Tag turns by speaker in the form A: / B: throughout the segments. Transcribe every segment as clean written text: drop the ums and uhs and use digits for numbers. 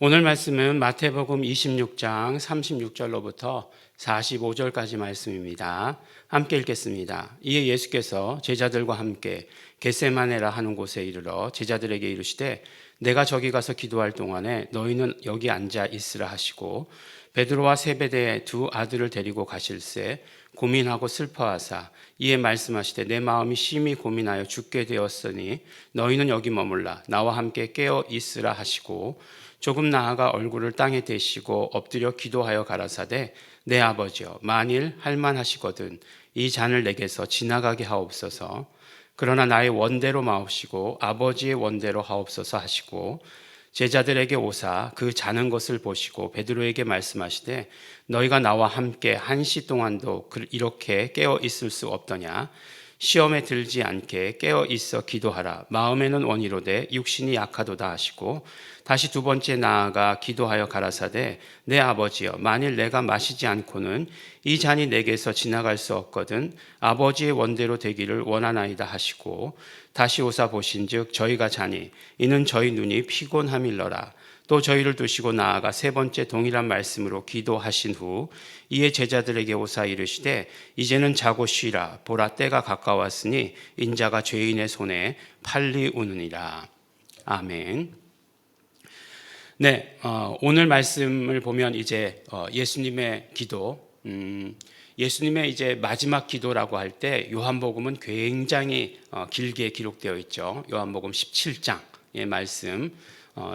A: 오늘 말씀은 마태복음 26장 36절로부터 45절까지 말씀입니다. 함께 읽겠습니다. 이에 예수께서 제자들과 함께 겟세마네라 하는 곳에 이르러 제자들에게 이르시되 내가 저기 가서 기도할 동안에 너희는 여기 앉아 있으라 하시고 베드로와 세베대의 두 아들을 데리고 가실새 고민하고 슬퍼하사 이에 말씀하시되 내 마음이 심히 고민하여 죽게 되었으니 너희는 여기 머물라 나와 함께 깨어 있으라 하시고 조금 나아가 얼굴을 땅에 대시고 엎드려 기도하여 가라사대 내 아버지여 만일 할만하시거든 이 잔을 내게서 지나가게 하옵소서. 그러나 나의 원대로 마옵시고 아버지의 원대로 하옵소서 하시고 제자들에게 오사 그 자는 것을 보시고 베드로에게 말씀하시되 너희가 나와 함께 1시 동안도 이렇게 깨어 있을 수 없더냐. 시험에 들지 않게 깨어 있어 기도하라. 마음에는 원이로되 육신이 약하도다 하시고 다시 두 번째 나아가 기도하여 가라사대 내 아버지여 만일 내가 마시지 않고는 이 잔이 내게서 지나갈 수 없거든 아버지의 원대로 되기를 원하나이다 하시고 다시 오사 보신즉 저희가 자니 이는 저희 눈이 피곤함일러라. 또 저희를 두시고 나아가 세 번째 동일한 말씀으로 기도하신 후 이에 제자들에게 오사 이르시되 이제는 자고 쉬라. 보라 때가 가까웠으니 인자가 죄인의 손에 팔리 우느니라. 아멘. 네, 오늘 말씀을 보면 이제 예수님의 기도, 예수님의 이제 마지막 기도라고 할 때 요한복음은 굉장히 길게 기록되어 있죠. 요한복음 17장의 말씀.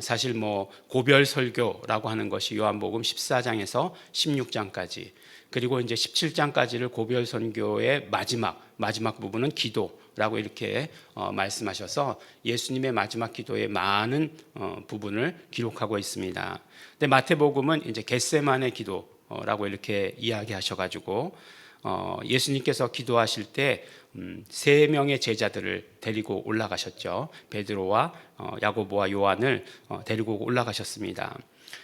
A: 사실 고별 설교라고 하는 것이 요한복음 14장에서 16장까지 그리고 이제 17장까지를 고별 선교의 마지막 부분은 기도라고 이렇게 말씀하셔서 예수님의 마지막 기도의 많은 부분을 기록하고 있습니다. 근데 마태복음은 이제 겟세마네 기도라고 이렇게 이야기하셔가지고 예수님께서 기도하실 때 3명의 제자들을 데리고 올라가셨죠. 베드로와 야고보와 요한을 데리고 올라가셨습니다.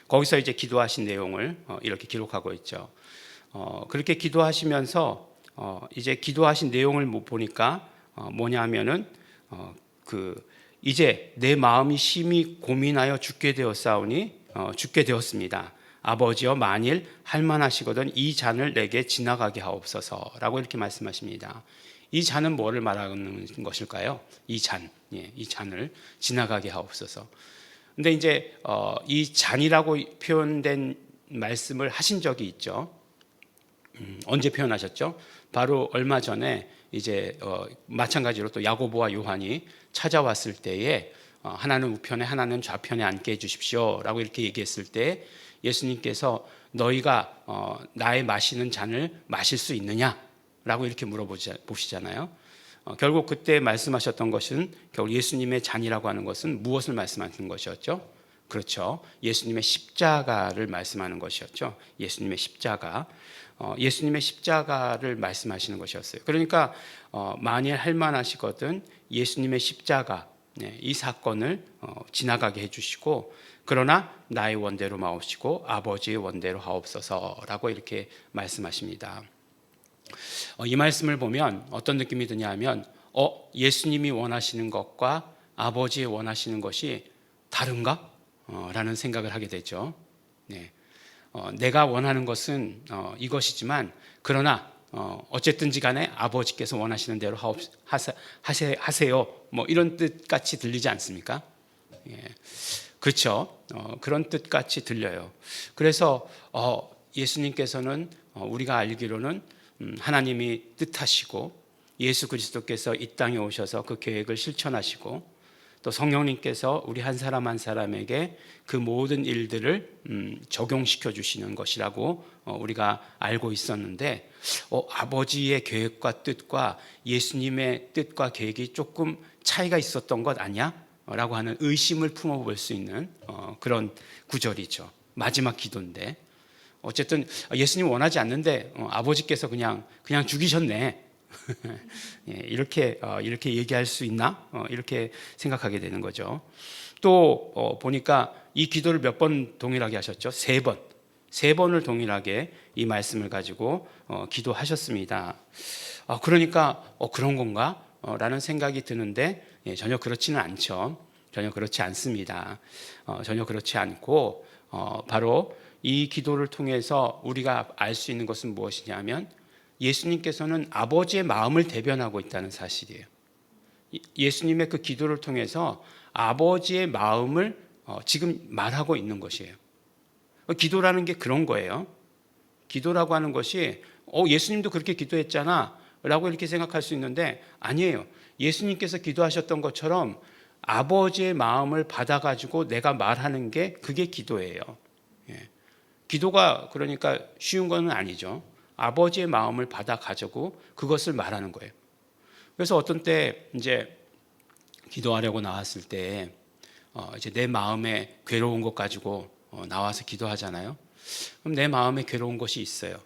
A: 거기서 이제 기도하신 내용을 이렇게 기록하고 있죠. 그렇게 기도하시면서 이제 기도하신 내용을 보니까 뭐냐면은 이제 내 마음이 심히 고민하여 죽게 되었사오니 죽게 되었습니다. 아버지여 만일 할만하시거든 이 잔을 내게 지나가게 하옵소서라고 이렇게 말씀하십니다. 이 잔은 뭐를 말하는 것일까요? 이 잔을 지나가게 하옵소서. 근데 이제 이 잔이라고 표현된 말씀을 하신 적이 있죠. 언제 표현하셨죠? 바로 얼마 전에 이제 마찬가지로 또 야고보와 요한이 찾아왔을 때에 하나는 우편에 하나는 좌편에 앉게 해주십시오라고 이렇게 얘기했을 때 예수님께서 너희가 나의 마시는 잔을 마실 수 있느냐라고 이렇게 물어보시잖아요. 결국 그때 말씀하셨던 것은 결국 예수님의 잔이라고 하는 것은 무엇을 말씀하시는 것이었죠? 그렇죠. 예수님의 십자가를 말씀하는 것이었죠. 예수님의 십자가. 예수님의 십자가를 말씀하시는 것이었어요. 그러니까 만일 할만하시거든 예수님의 십자가 이 사건을 지나가게 해주시고 그러나 나의 원대로 마옵시고 아버지의 원대로 하옵소서라고 이렇게 말씀하십니다. 이 말씀을 보면 어떤 느낌이 드냐 하면 예수님이 원하시는 것과 아버지의 원하시는 것이 다른가? 라는 생각을 하게 되죠. 네. 내가 원하는 것은 이것이지만 그러나 어쨌든지 간에 아버지께서 원하시는 대로 하세요. 이런 뜻같이 들리지 않습니까? 예. 그렇죠. 그런 뜻같이 들려요. 그래서 예수님께서는 우리가 알기로는 하나님이 뜻하시고 예수 그리스도께서 이 땅에 오셔서 그 계획을 실천하시고 또 성령님께서 우리 한 사람 한 사람에게 그 모든 일들을 적용시켜 주시는 것이라고 우리가 알고 있었는데 아버지의 계획과 뜻과 예수님의 뜻과 계획이 조금 차이가 있었던 것 아니야? 라고 하는 의심을 품어볼 수 있는 그런 구절이죠. 마지막 기도인데 어쨌든 예수님 원하지 않는데 아버지께서 그냥 죽이셨네. 이렇게 얘기할 수 있나? 이렇게 생각하게 되는 거죠. 또 보니까 이 기도를 몇 번 동일하게 하셨죠? 3번. 3번을 동일하게 이 말씀을 가지고 기도하셨습니다. 그러니까 그런 건가? 라는 생각이 드는데 전혀 그렇지는 않죠. 전혀 그렇지 않습니다. 전혀 그렇지 않고 바로 이 기도를 통해서 우리가 알 수 있는 것은 무엇이냐면 예수님께서는 아버지의 마음을 대변하고 있다는 사실이에요. 예수님의 그 기도를 통해서 아버지의 마음을 지금 말하고 있는 것이에요. 기도라는 게 그런 거예요. 기도라고 하는 것이 예수님도 그렇게 기도했잖아 라고 이렇게 생각할 수 있는데 아니에요. 예수님께서 기도하셨던 것처럼 아버지의 마음을 받아가지고 내가 말하는 게 그게 기도예요. 기도가 그러니까 쉬운 건 아니죠. 아버지의 마음을 받아가지고 그것을 말하는 거예요. 그래서 어떤 때 이제 기도하려고 나왔을 때 이제 내 마음에 괴로운 것 가지고 나와서 기도하잖아요. 그럼 내 마음에 괴로운 것이 있어요.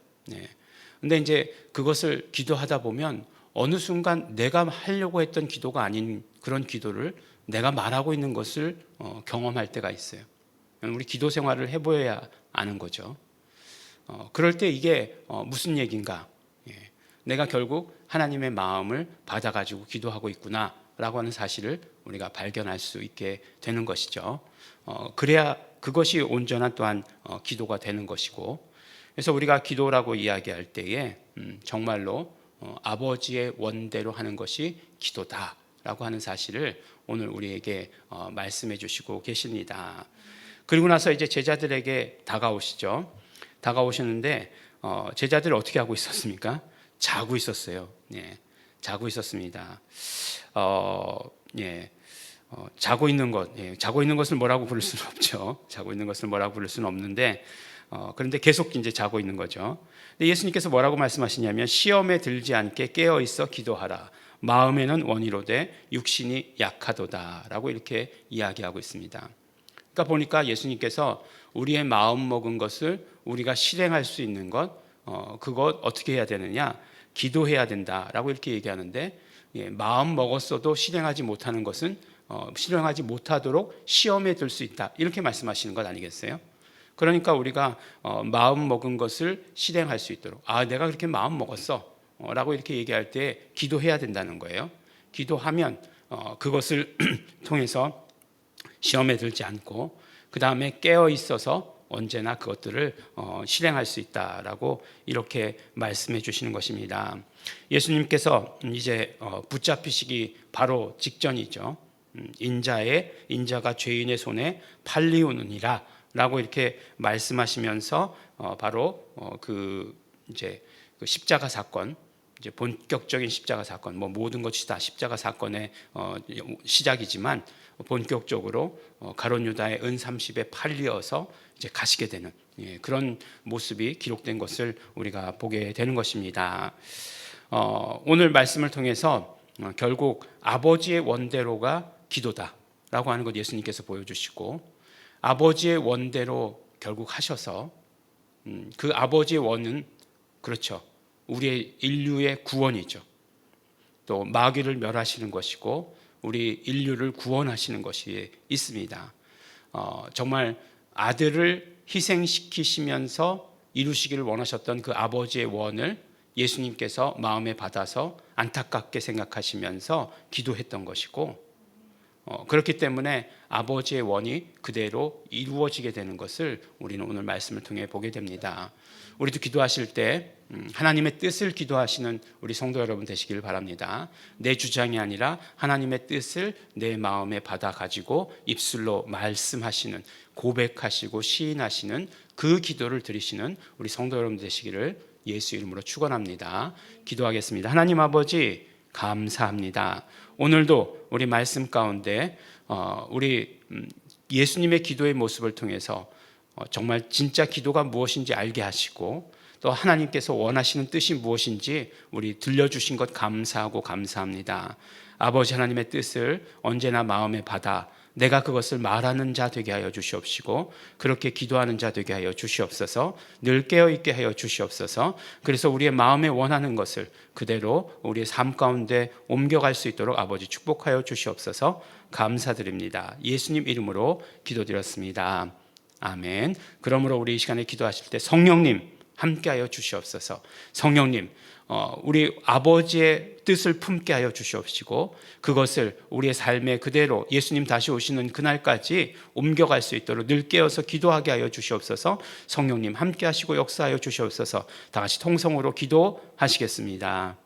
A: 근데 이제 그것을 기도하다 보면 어느 순간 내가 하려고 했던 기도가 아닌 그런 기도를 내가 말하고 있는 것을 경험할 때가 있어요. 우리 기도 생활을 해보여야 아는 거죠. 그럴 때 이게 무슨 얘기인가? 내가 결국 하나님의 마음을 받아가지고 기도하고 있구나라고 하는 사실을 우리가 발견할 수 있게 되는 것이죠. 그래야 그것이 온전한 또한 기도가 되는 것이고, 그래서 우리가 기도라고 이야기할 때에 정말로 아버지의 원대로 하는 것이 기도다라고 하는 사실을 오늘 우리에게 말씀해 주시고 계십니다. 그리고 나서 이제 제자들에게 다가오시죠. 다가오셨는데 제자들 어떻게 하고 있었습니까? 자고 있었어요. 자고 있었습니다. 자고 있는 것, 자고 있는 것을 뭐라고 부를 수는 없죠. 자고 있는 것을 뭐라고 부를 수는 없는데 그런데 계속 이제 자고 있는 거죠. 근데 예수님께서 뭐라고 말씀하시냐면 시험에 들지 않게 깨어 있어 기도하라. 마음에는 원이로되 육신이 약하도다라고 이렇게 이야기하고 있습니다. 그러니까 보니까 예수님께서 우리의 마음 먹은 것을 우리가 실행할 수 있는 것, 그것 어떻게 해야 되느냐? 기도해야 된다라고 이렇게 얘기하는데 마음 먹었어도 실행하지 못하는 것은 실행하지 못하도록 시험에 들 수 있다 이렇게 말씀하시는 것 아니겠어요? 그러니까 우리가 마음 먹은 것을 실행할 수 있도록 내가 그렇게 마음 먹었어 라고 이렇게 얘기할 때 기도해야 된다는 거예요. 기도하면 그것을 통해서 시험에 들지 않고 그 다음에 깨어 있어서 언제나 그것들을 실행할 수 있다라고 이렇게 말씀해 주시는 것입니다. 예수님께서 이제 붙잡히시기 바로 직전이죠. 인자가 죄인의 손에 팔리우느니라 라고 이렇게 말씀하시면서 바로 이제 그 십자가 사건, 이제 본격적인 십자가 사건, 모든 것이 다 십자가 사건의 시작이지만 본격적으로 가룟 유다의 은 30에 팔리어서 이제 가시게 되는 그런 모습이 기록된 것을 우리가 보게 되는 것입니다. 오늘 말씀을 통해서 결국 아버지의 원대로가 기도다라고 하는 것 예수님께서 보여주시고 아버지의 원대로 결국 하셔서 그 아버지의 원은 그렇죠. 우리의 인류의 구원이죠. 또 마귀를 멸하시는 것이고 우리 인류를 구원하시는 것이 있습니다. 정말 아들을 희생시키시면서 이루시기를 원하셨던 그 아버지의 원을 예수님께서 마음에 받아서 안타깝게 생각하시면서 기도했던 것이고 그렇기 때문에 아버지의 원이 그대로 이루어지게 되는 것을 우리는 오늘 말씀을 통해 보게 됩니다. 우리도 기도하실 때 하나님의 뜻을 기도하시는 우리 성도 여러분 되시길 바랍니다. 내 주장이 아니라 하나님의 뜻을 내 마음에 받아 가지고 입술로 말씀하시는, 고백하시고 시인하시는 그 기도를 드리시는 우리 성도 여러분 되시기를 예수 이름으로 축원합니다. 기도하겠습니다. 하나님 아버지 감사합니다. 오늘도 우리 말씀 가운데 우리 예수님의 기도의 모습을 통해서 정말 진짜 기도가 무엇인지 알게 하시고 또 하나님께서 원하시는 뜻이 무엇인지 우리 들려주신 것 감사하고 감사합니다. 아버지 하나님의 뜻을 언제나 마음에 받아 내가 그것을 말하는 자 되게 하여 주시옵시고 그렇게 기도하는 자 되게 하여 주시옵소서. 늘 깨어있게 하여 주시옵소서. 그래서 우리의 마음에 원하는 것을 그대로 우리의 삶 가운데 옮겨갈 수 있도록 아버지 축복하여 주시옵소서. 감사드립니다. 예수님 이름으로 기도드렸습니다. 아멘. 그러므로 우리 이 시간에 기도하실 때 성령님 함께하여 주시옵소서. 성령님, 우리 아버지의 뜻을 품게 하여 주시옵시고 그것을 우리의 삶에 그대로 예수님 다시 오시는 그날까지 옮겨갈 수 있도록 늘 깨어서 기도하게 하여 주시옵소서. 성령님 함께 하시고 역사하여 주시옵소서. 다 같이 통성으로 기도하시겠습니다.